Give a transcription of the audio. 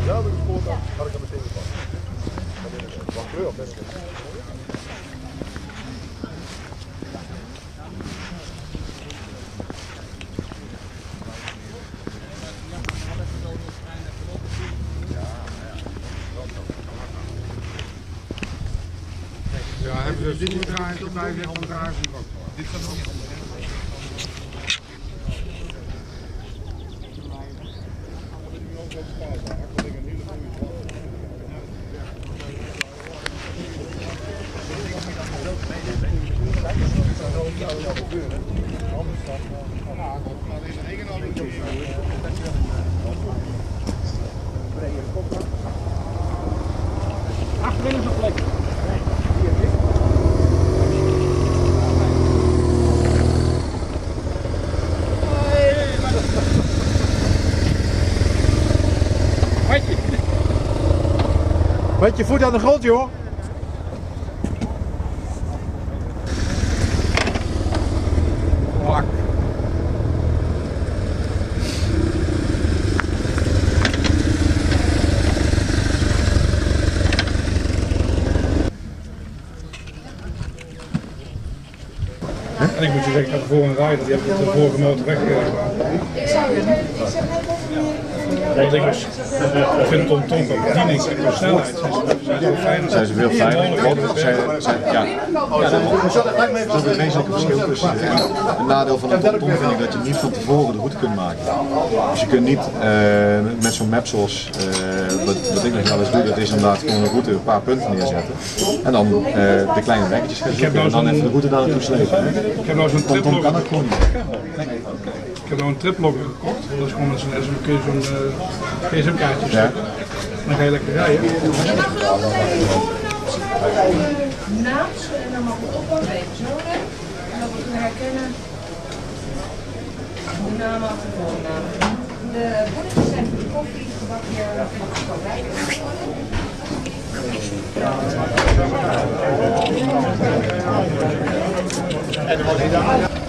Ja, met de spoor had ik er meteen van. Wat kleur op, ja, hebben we dit gedraaid, erbij weer omdraaien. Dit gaat ook niet. Achterin is een plek. Met je voet aan de grond, joh. Pak. En ik moet je zeggen, ik heb voor een rijder, die heeft de vorige motor weggegeven. Want ik vind Tom Tom qua bediening en qua snelheid zijn ze veel fijner. Ja, dat is het wezenlijke verschil tussen. Een nadeel van een TomTom vind ik dat je niet van tevoren de route kunt maken. Dus je kunt niet met zo'n map zoals wat ik nog wel eens doe, dat is inderdaad gewoon een route, een paar punten neerzetten. En dan de kleine weggetjes gaan zoeken en dan even de route daar naartoe slepen. Ik heb nou zo'n TomTom kan dat gewoon niet. Ik heb nou een triplogger gekocht, dat is gewoon zo'n gsm-kaartje. Ja. Dan ga je lekker rijden. Je mag naam en dan mag het opbouwen even zo. En dan moeten we herkennen de naam achter de voornaam. De bonnetjes zijn voor de koffie, gebak hier en de rijden. En dan